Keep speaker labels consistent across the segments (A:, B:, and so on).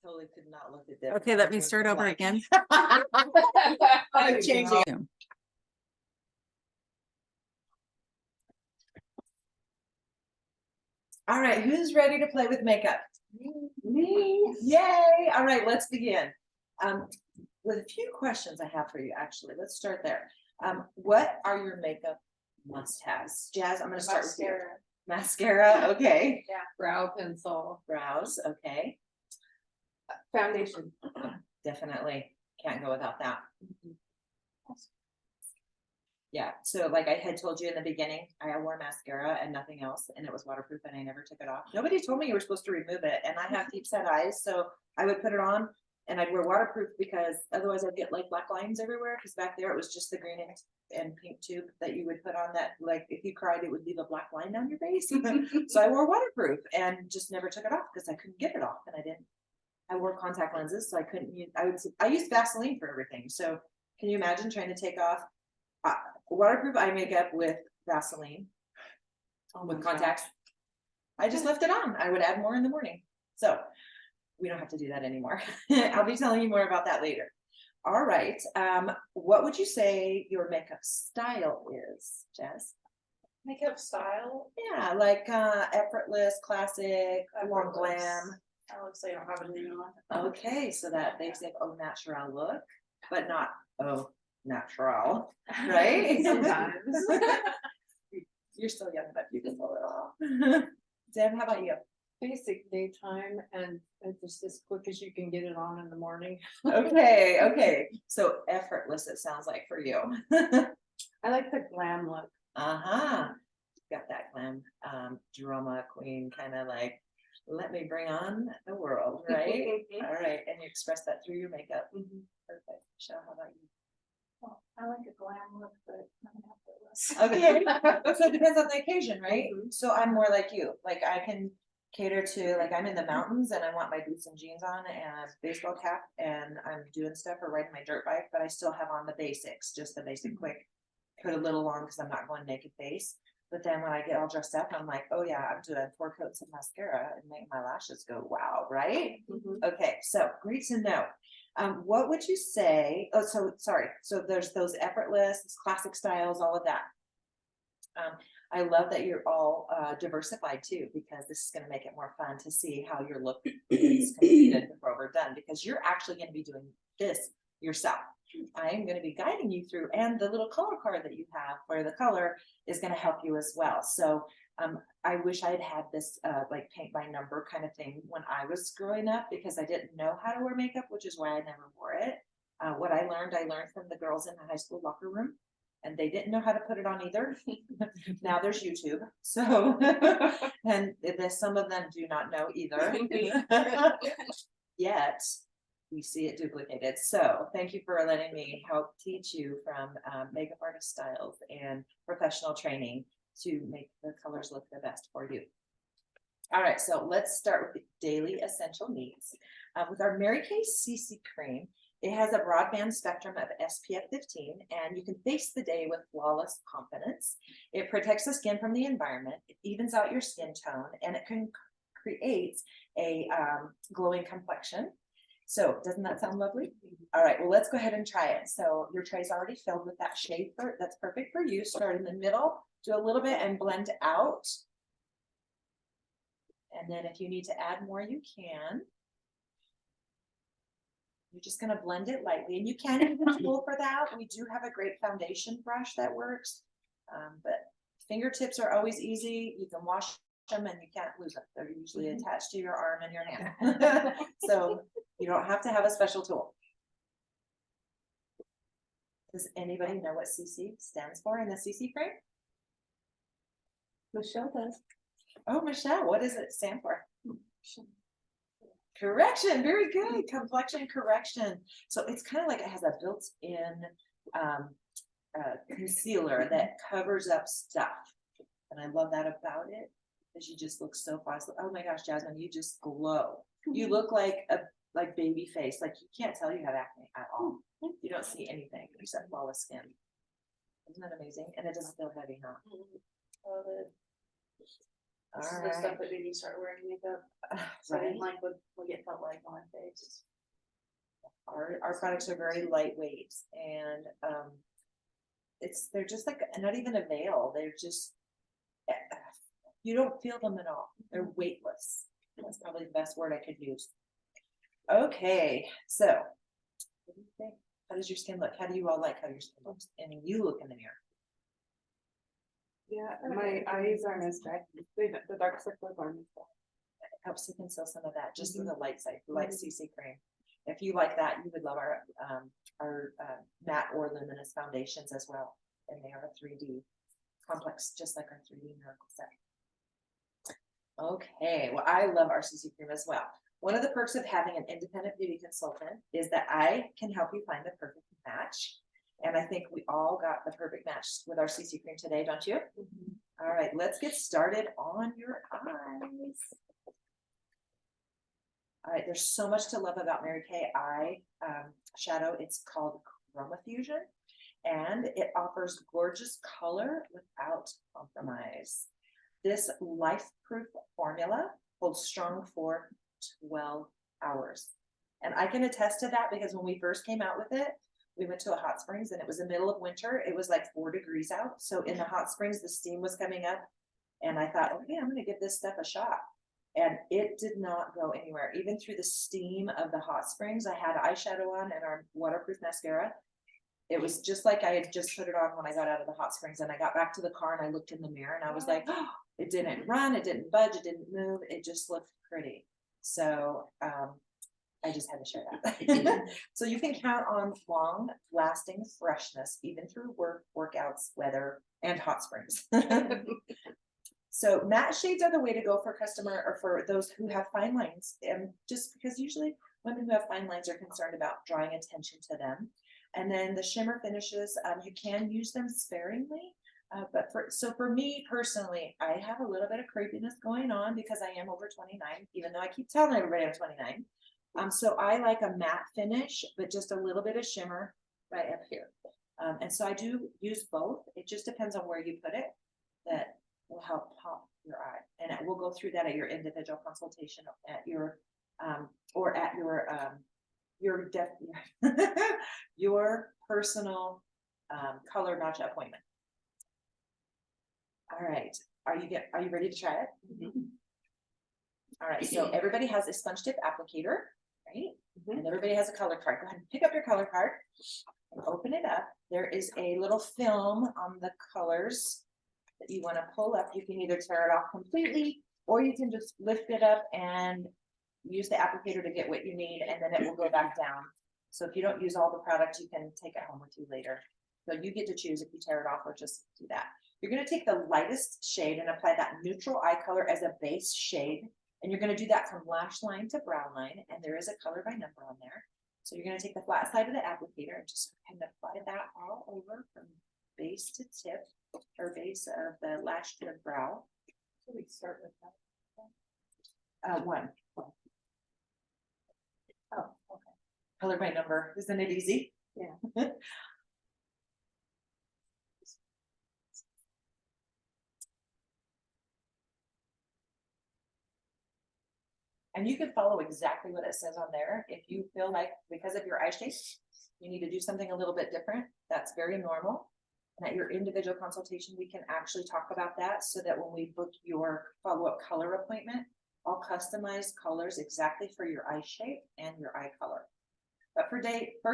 A: Totally could not look at that.
B: Okay, let me start over again.
A: I'm changing. All right, who's ready to play with makeup? Me. Yay! All right, let's begin. With a few questions I have for you, actually. Let's start there. What are your makeup must-haves? Jazz, I'm going to start with you. Mascara, okay.
C: Yeah. Brow pencil.
A: Brows, okay.
C: Foundation.
A: Definitely can't go without that. Yeah, so like I had told you in the beginning, I wore mascara and nothing else, and it was waterproof, and I never took it off. Nobody told me you were supposed to remove it, and I have deep set eyes, so I would put it on and I'd wear waterproof because otherwise I'd get like black lines everywhere, because back there it was just the green and pink tube that you would put on that, like if you cried it would leave a black line down your face. So I wore waterproof and just never took it off because I couldn't get it off, and I wore contact lenses, so I couldn't use, I used Vaseline for everything. So can you imagine trying to take off waterproof eye makeup with Vaseline with contacts? I just left it on. I would add more in the morning. So we don't have to do that anymore. I'll be telling you more about that later. All right. What would you say your makeup style is, Jess?
C: Makeup style?
A: Yeah, like effortless, classic, long glam.
C: I would say I don't have anything on.
A: Okay, so that basic au natural look, but not au natural, right?
C: Sometimes.
A: You're still young, but you can pull it off. Deb, how about you?
C: Basic daytime and just as quick as you can get it on in the morning.
A: Okay. So effortless, it sounds like for you.
C: I like the glam look.
A: Uh-huh. Got that glam drama queen kind of like, let me bring on the world, right? All right. And you express that through your makeup. Perfect. Michelle, how about you?
C: Well, I like a glam look, but I'm effortless.
A: Okay. So it depends on the occasion, right? So I'm more like you. Like I can cater to, like I'm in the mountains and I want my boots and jeans on and a baseball cap and I'm doing stuff or riding my dirt bike, but I still have on the basics, just the basic quick, put a little on because I'm not going naked face. But then when I get all dressed up, I'm like, oh yeah, I'm doing 4 coats of mascara and making my lashes go wow, right? Okay, so great to know. What would you say? Oh, so sorry. So there's those effortless, classic styles, all of that. I love that you're all diversified too, because this is going to make it more fun to see how your look is completed before we're done, because you're actually going to be doing this yourself. I am going to be guiding you through, and the little color card that you have for the color is going to help you as well. So I wish I had had this like paint by number kind of thing when I was growing up, because I didn't know how to wear makeup, which is why I never wore it. What I learned from the girls in the high school locker room, and they didn't know how to put it on either. Now there's YouTube. So, and some of them do not know either. Yet we see it duplicated. So thank you for letting me help teach you from makeup artist styles and professional training to make the colors look the best for you. All right, so let's start with the daily essential needs. With our Mary Kay CC cream, it has a broadband spectrum of SPF 15, and you can face the day with flawless confidence. It protects the skin from the environment, it evens out your skin tone, and it can create a glowing complexion. So doesn't that sound lovely? All right, well, let's go ahead and try it. So your tray is already filled with that shade that's perfect for you. Start in the middle, do a little bit and blend out. And then if you need to add more, you can. You're just going to blend it lightly, and you can use a tool for that. We do have a great foundation brush that works, but fingertips are always easy. You can wash them and you can't lose them. They're usually attached to your arm and your hand. So you don't have to have a special tool. Does anybody know what CC stands for in the CC frame?
C: Michelle does.
A: Oh, Michelle, what does it stand for? Correction, very good. Complexion correction. So it's kind of like it has a built-in concealer that covers up stuff. And I love that about it, because you just look so fast. Oh my gosh, Jasmine, you just glow. You look like a baby face. Like you can't tell you have acne at all. You don't see anything except flawless skin. Isn't that amazing? And it doesn't feel heavy, huh?
C: This is
A: All
C: the stuff
A: right.
C: that made me start wearing makeup. So I
A: Right.
C: didn't like what it felt like on my face.
A: Our products are very lightweight and, they're just like, not even a veil, they're just, eh, you don't feel them at all. They're weightless. That's probably the best word I could use. Okay, so. What do you think? How does your skin look? How do you all like how your skin looks? And you look in the mirror.
C: Yeah, my eyes aren't as bad. The dark circles aren't as bad.
A: It helps to conceal some of that, just with
C: Mhm.
A: the light side, light CC cream. If you like that, you would love our matte or luminous foundations as well. And they are a 3D complex, just like our 3D miracle set. Okay, well, I love our CC cream as well. One of the perks of having an independent beauty consultant is that I can help you find the perfect match. And I think we all got the perfect match with our CC cream today, don't you? All right, let's get started on your eyes. All right, there's so much to love about Mary Kay eye shadow. It's called Chroma Fusion, and it offers gorgeous color without compromise. This life-proof formula holds strong for 12 hours. And I can attest to that because when we first came out with it, we went to a hot springs and it was the middle of winter. It was like 4 degrees out. So in the hot springs, the steam was coming up. And I thought, okay, I'm going to give this stuff a shot. And it did not go anywhere. Even through the steam of the hot springs, I had eyeshadow on and our waterproof mascara. It was just like I had just put it on when I got out of the hot springs, and I got back to the car and I looked in the mirror and I was like, oh, it didn't run, it didn't budge, it didn't move, it just looked pretty. So I just had to share that. So you can count on long lasting freshness, even through workouts, weather, and hot springs. So matte shades are the way to go for customer or for those who have fine lines. And just because usually women who have fine lines are concerned about drawing attention to them. And then the shimmer finishes, you can use them sparingly. But for me personally, I have a little bit of creepiness going on because I am over 29, even though I keep telling everybody I'm 29. So I like a matte finish, but just a little bit of shimmer right up here. And so I do use both. It just depends on where you put it. That will help pop your eye, and we'll go through that at your individual consultation at your or at your your personal color match appointment. All right, are you ready to try it? All right, so everybody has a sponge tip applicator, right? And everybody has a color card. Go ahead and pick up your color card and open it up. There is a little film on the colors that you want to pull up. You can either tear it off completely, or you can just lift it up and use the applicator to get what you need, and then it will go back down. So if you don't use all the product, you can take it home with you later. So you get to choose if you tear it off or just do that. You're going to take the lightest shade and apply that neutral eye color as a base shade. And you're going to do that from lash line to brow line. And there is a color by number on there. So you're going to take the flat side of the applicator and just kind of apply that all over from base to tip, or base of the lash to the brow. So we start with that. One. Oh, okay. Color by number. Isn't it easy? Yeah. And you can follow exactly what it says on there. If you feel like because of your eye shape, you need to do something a little bit different, that's very normal. And at your individual consultation, we can actually talk about that so that when we book your follow-up color appointment, I'll customize colors exactly for your eye shape and your eye color. But for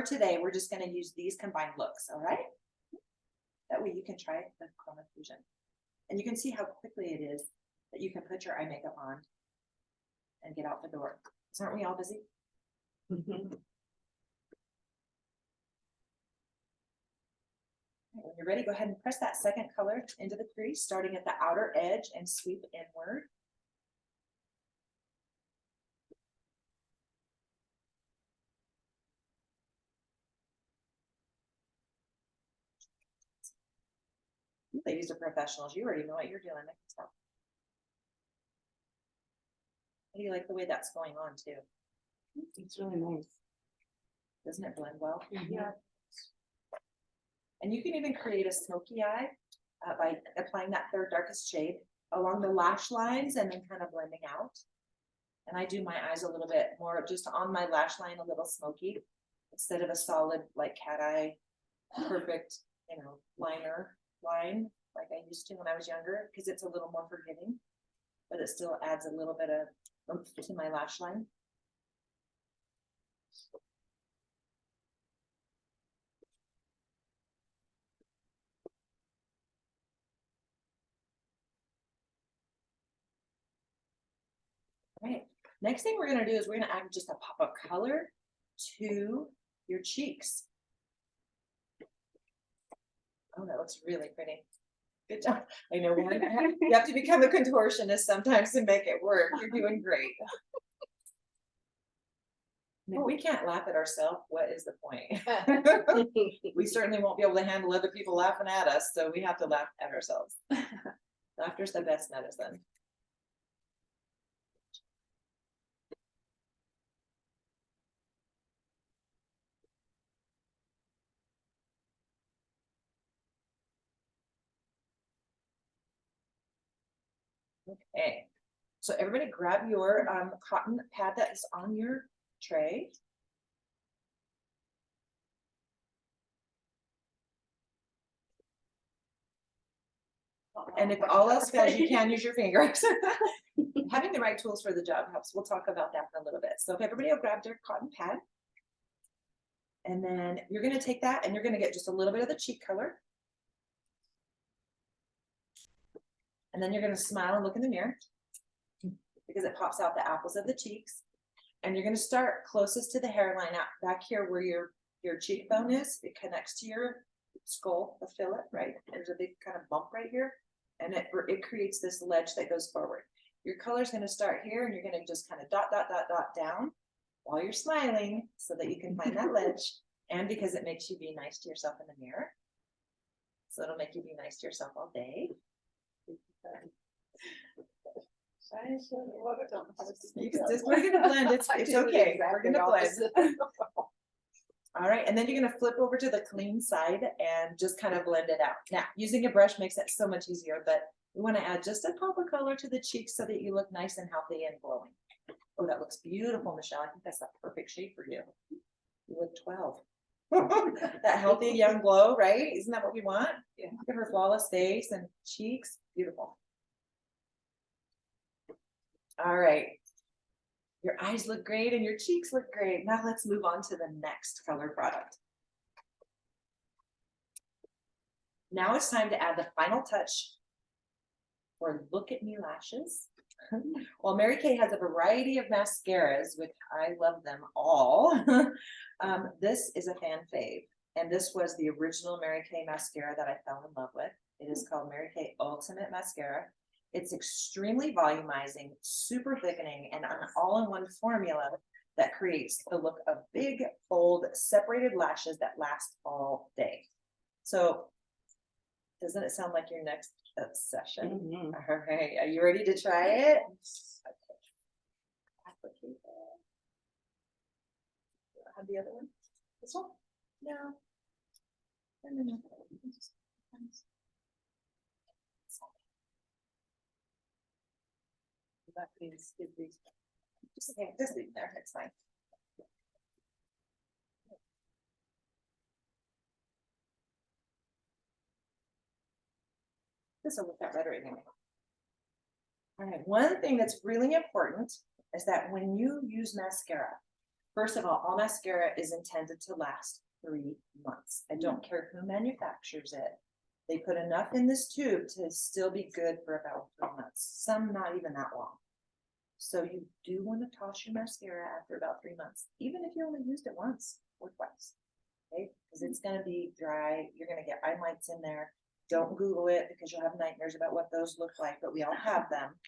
A: today, we're just going to use these combined looks, all right? That way you can try the Chroma Fusion. And you can see how quickly it is that you can put your eye makeup on and get out the door. So aren't we all busy? When you're ready, go ahead and press that second color into the crease, starting at the outer edge and sweep inward. You ladies are professionals. You already know what you're doing. I can tell. How do you like the way that's going on too?
C: It's really nice.
A: Doesn't it blend well? Yeah. And you can even create a smoky eye by applying that third darkest shade along the lash lines and then kind of blending out. And I do my eyes a little bit more just on my lash line, a little smoky, instead of a solid like cat eye, perfect, you know, liner line like I used to when I was younger, because it's a little more forgiving, but it still adds a little bit of oomph to my lash line. All right, next thing we're gonna do is we're gonna add just a pop of color to your cheeks. Oh, that looks really pretty. Good job. I know one. You have to become a contortionist sometimes to make it work. You're doing great. And if we can't laugh at ourselves, what is the point? We certainly won't be able to handle other people laughing at us, so we have to laugh at ourselves. Laughter's the best medicine. Okay, so everybody grab your cotton pad that is on your tray. And if all else fails, you can use your fingers. Having the right tools for the job helps. We'll talk about that in a little bit. So if everybody will grab their cotton pad. And then you're gonna take that and you're gonna get just a little bit of the cheek color. And then you're gonna smile and look in the mirror because it pops out the apples of the cheeks. And you're gonna start closest to the hairline out back here where your cheekbone is. It connects to your skull, the fillet, right? There's a big kind of bump right here. And it creates this ledge that goes forward. Your color's gonna start here and you're gonna just kind of dot, dot, dot, dot down while you're smiling so that you can find that ledge. And because it makes you be nice to yourself in the mirror. So it'll make you be nice to yourself all day. You can just, we're gonna blend, it's okay, we're gonna blend. All right, and then you're gonna flip over to the clean side and just kind of blend it out. Now, using a brush makes it so much easier, but we wanna add just a pop of color to the cheeks so that you look nice and healthy and glowing. Oh, that looks beautiful, Michelle. I think that's the perfect shape for you. You look 12. That healthy young glow, right? Isn't that what we want? Yeah. Look at her flawless face and cheeks. Beautiful. All right. Your eyes look great and your cheeks look great. Now let's move on to the next color product. Now it's time to add the final touch for Look at Me lashes. Well, Mary Kay has a variety of mascaras, which I love them all. This is a fan fave, and this was the original Mary Kay mascara that I fell in love with. It is called Mary Kay Ultimate Mascara. It's extremely volumizing, super thickening, and an all-in-one formula that creates the look of big, bold, separated lashes that last all day. So, doesn't it sound like your next obsession? Mm-hmm. All right, are you ready to try it? Okay. Have the other one? This one? No. No. That means just okay, this leave there, it's fine. This will look that better anyway. All right, one thing that's really important is that when you use mascara, first of all mascara is intended to last 3 months. I don't care who manufactures it. They put enough in this tube to still be good for about 3 months, some not even that long. So you do want to toss your mascara after about 3 months, even if you only used it once or twice, okay? Because it's going to be dry. You're going to get eye mites in there. Don't Google it because you'll have nightmares about what those look like, but we all have them.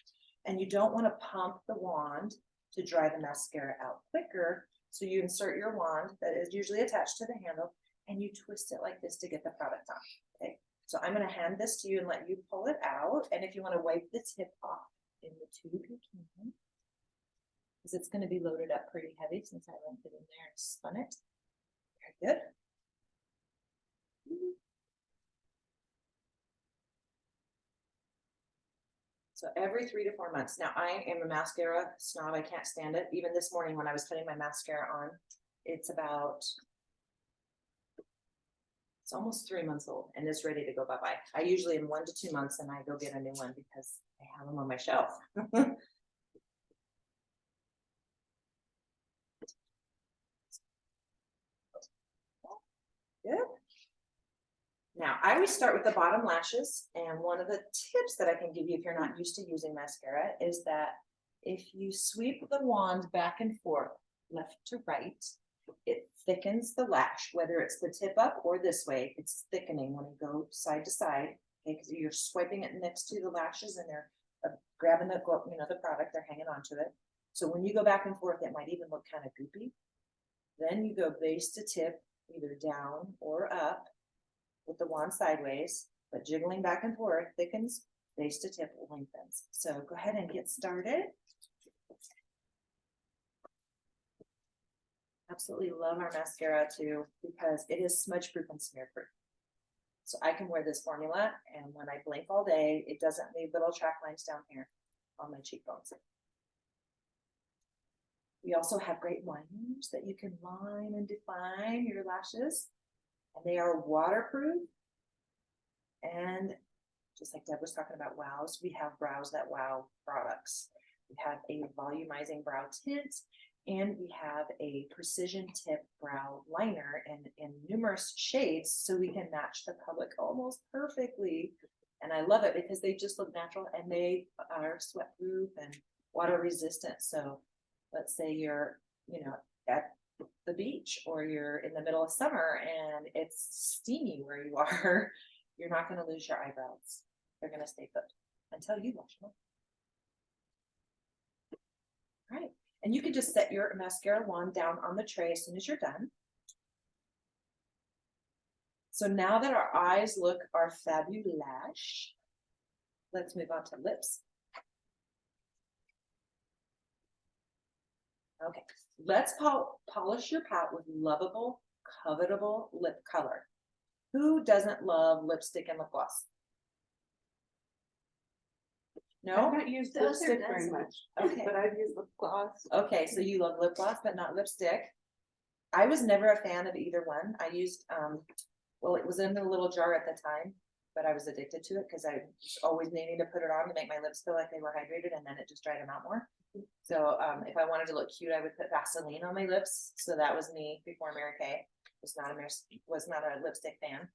A: And you don't want to pump the wand to dry the mascara out quicker. So you insert your wand that is usually attached to the handle and you twist it like this to get the product on, okay? So I'm going to hand this to you and let you pull it out. And if you want to wipe the tip off in the tube, you can. Because it's going to be loaded up pretty heavy since I went it in there and spun it. Very good. So every 3 to 4 months. Now I am a mascara snob. I can't stand it. Even this morning when I was putting my mascara on, it's almost 3 months old and it's ready to go bye-bye. I usually in 1 to 2 months and I go get a new one because I have them on my shelf. Good. Now, I always start with the bottom lashes, and one of the tips that I can give you if you're not used to using mascara is that if you sweep the wand back and forth, left to right, it thickens the lash, whether it's the tip up or this way, it's thickening when you go side to side, okay, because you're swiping it next to the lashes and they're grabbing the, the product, they're hanging onto it. So when you go back and forth, it might even look kind of goopy. Then you go base to tip, either down or up, with the wand sideways, but jiggling back and forth thickens, base to tip lengthens. So go ahead and get started. Absolutely love our mascara too, because it is smudge proof and smear proof. So I can wear this formula, and when I blink all day, it doesn't leave little track lines down here on my cheekbones. We also have great liners that you can line and define your lashes. And they are waterproof. And just like Deb was talking about wows, we have Brows That Wow products. We have a volumizing brow tint, and we have a precision tip brow liner in numerous shades, so we can match the public almost perfectly. And I love it because they just look natural and they are sweat proof and water resistant. So let's say you're, at the beach or you're in the middle of summer and it's steamy where you are, you're not going to lose your eyebrows. They're going to stay put until you wash them. All right. And you can just set your mascara wand down on the tray as soon as you're done. So now that our eyes are fabulous, let's move on to lips. Okay, let's polish your palette with lovable, covetable lip color. Who doesn't love lipstick and lip gloss?
C: I've
A: No?
C: not used lipstick very much,
A: Okay.
C: but I've used lip gloss.
A: Okay, so you love lip gloss, but not lipstick. I was never a fan of either one. I used, well, it was in a little jar at the time, but I was addicted to it because I was always needing to put it on to make my lips feel like they were hydrated, and then it just dried them out more. So if I wanted to look cute, I would put Vaseline on my lips. So that was me before Mary Kay. Was not a lipstick fan.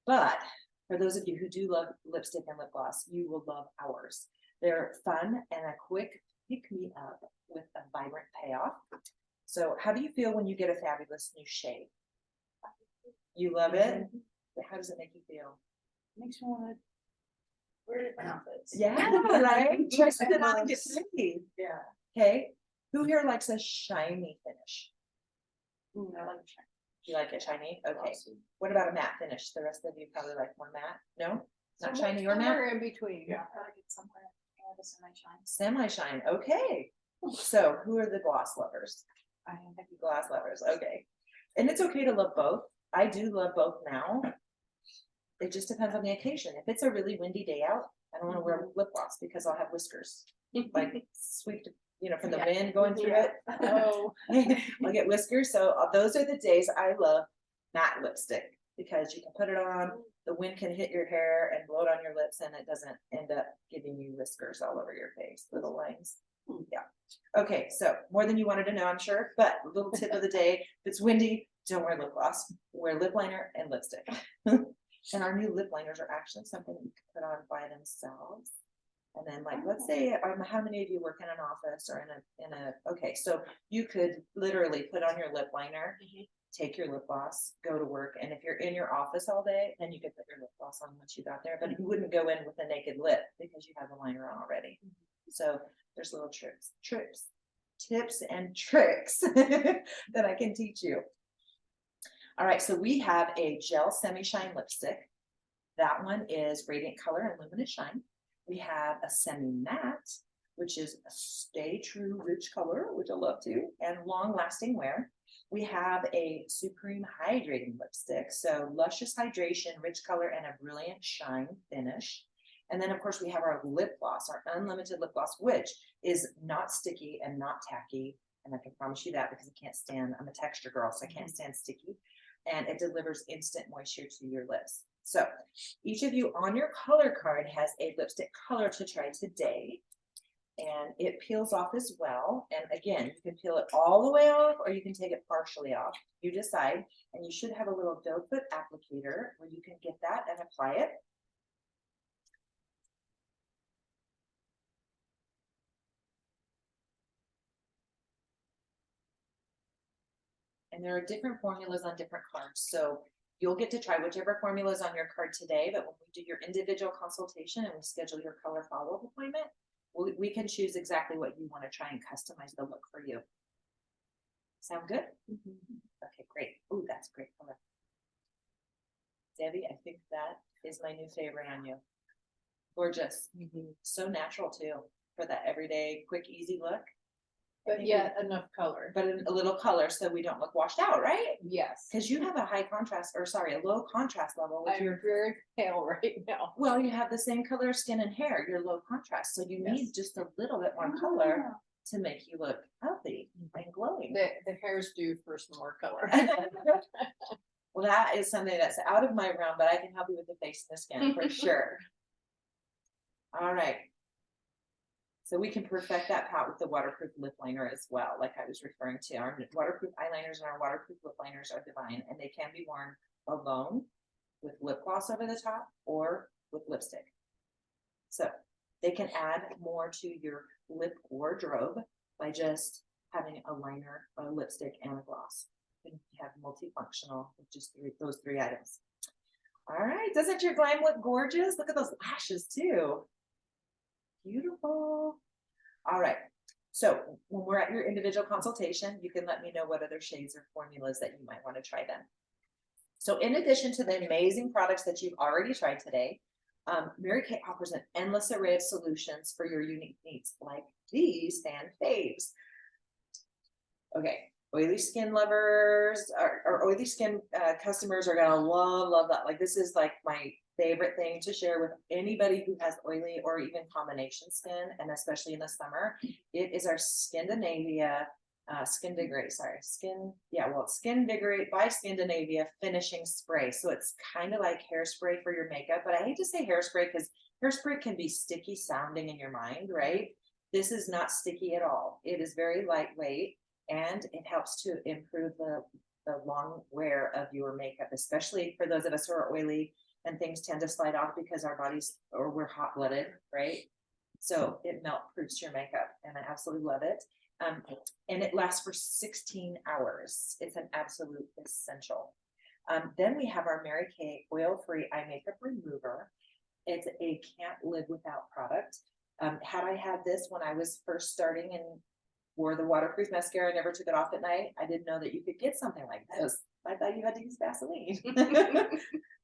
A: But for those of you who do love lipstick and lip gloss, you will love ours. They're fun and a quick pick me up with a vibrant payoff. So how do you feel when you get a fabulous new shade? You love it? How does it make you feel?
C: Makes me want to wear different outfits.
A: Yeah, right? Dress it on and get pretty.
C: Yeah.
A: Okay. Who here likes a shiny finish?
C: I like shiny.
A: You like it shiny? Okay. What about a matte finish? The rest of you probably like more matte. No? Not shiny or matte?
C: Somewhere in between.
B: Yeah, I like it somewhere. I have a semi-shine.
A: Semi-shine. Okay. So who are the gloss lovers?
B: I am.
A: Gloss lovers. Okay. And it's okay to love both. I do love both now. It just depends on the occasion. If it's a really windy day out, I don't want to wear lip gloss because I'll have whiskers. Like sweet, from the wind going through it.
C: Oh.
A: I'll get whiskers. So those are the days I love matte lipstick because you can put it on, the wind can hit your hair and blow it on your lips, and it doesn't end up giving you whiskers all over your face, little lines. Yeah. Okay, so more than you wanted to know, I'm sure, but a little tip of the day, if it's windy, don't wear lip gloss, wear lip liner and lipstick. And our new lip liners are actually something you can put on by themselves. And then let's say, how many of you work in an office or okay, so you could literally put on your lip liner, take your lip gloss, go to work. And if you're in your office all day, then you could put your lip gloss on once you got there, but you wouldn't go in with a naked lip because you have the liner on already. So there's little tips and tricks that I can teach you. All right, so we have a gel semi-shine lipstick. That one is Radiant Color and Luminous Shine. We have a semi-matte, which is a stay true rich color, which I love too, and long-lasting wear. We have a Supreme Hydrating Lipstick, so luscious hydration, rich color, and a brilliant shine finish. And then, of course, we have our lip gloss, our unlimited lip gloss, which is not sticky and not tacky. And I can promise you that because I can't stand, I'm a texture girl, so I can't stand sticky. And it delivers instant moisture to your lips. So each of you on your color card has a lipstick color to try today. And it peels off as well. And again, you can peel it all the way off or you can take it partially off. You decide. And you should have a little doe foot applicator where you can get that and apply it. And there are different formulas on different cards. So you'll get to try whichever formula is on your card today. But when we do your individual consultation and we schedule your color follow-up appointment, we can choose exactly what you want to try and customize the look for you. Sound good? Okay, great. Ooh, that's a great color. Debbie, I think that is my new favorite on you. Gorgeous. So natural too, for that everyday, quick, easy look.
C: But yet enough color.
A: But a little color so we don't look washed out, right?
C: Yes.
A: Because you have a high contrast, or sorry, a low contrast level with
C: I'm
A: your,
C: very pale right now.
A: well, you have the same color skin and hair, you're low contrast. So you need just a little bit more color to make you look healthy and glowing.
C: The hair's due for some more color.
A: Well, that is something that's out of my realm, but I can help you with the face and the skin for sure. All right. So we can perfect that pout with the waterproof lip liner as well, like I was referring to. Our waterproof eyeliners and our waterproof lip liners are divine, and they can be worn alone with lip gloss over the top or with lipstick. So they can add more to your lip wardrobe by just having a liner, a lipstick, and a gloss. You have multifunctional with just those three items. All right, doesn't your glam look gorgeous? Look at those lashes too. Beautiful. All right. So when we're at your individual consultation, you can let me know what other shades or formulas that you might want to try then. So in addition to the amazing products that you've already tried today, Mary Kay offers an endless array of solutions for your unique needs, like these fan faves. Okay, oily skin lovers or oily skin customers are gonna love that. Like this is like my favorite thing to share with anybody who has oily or even combination skin, and especially in the summer. It is our Scandinavia Skin Vigorate by Scandinavia finishing spray. So it's kind of like hairspray for your makeup, but I hate to say hairspray because hairspray can be sticky sounding in your mind, right? This is not sticky at all. It is very lightweight and it helps to improve the long wear of your makeup, especially for those of us who are oily and things tend to slide off because our bodies, or we're hot blooded, right? So it melt proofs your makeup and I absolutely love it. And it lasts for 16 hours. It's an absolute essential. Then we have our Mary Kay oil-free eye makeup remover. It's a can't live without product. Had I had this when I was first starting and wore the waterproof mascara, I never took it off at night. I didn't know that you could get something like this. I thought you had to use Vaseline.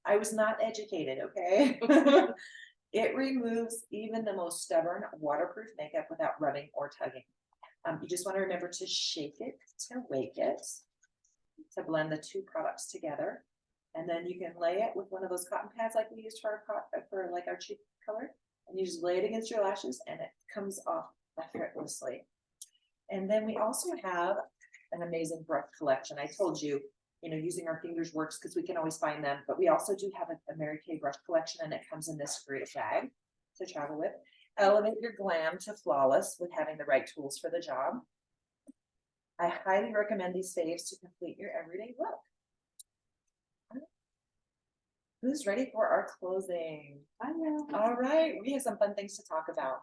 A: I was not educated, okay? It removes even the most stubborn waterproof makeup without rubbing or tugging. You just want to remember to shake it to wake it, to blend the two products together. And then you can lay it with one of those cotton pads like we used for our cheek color. And you just lay it against your lashes and it comes off effortlessly. And then we also have an amazing brush collection. I told you, using our fingers works because we can always find them, but we also do have a Mary Kay brush collection and it comes in this great bag to travel with. Elevate your glam to flawless with having the right tools for the job. I highly recommend these faves to complete your everyday look. Who's ready for our closing?
C: I know.
A: All right, we have some fun things to talk about.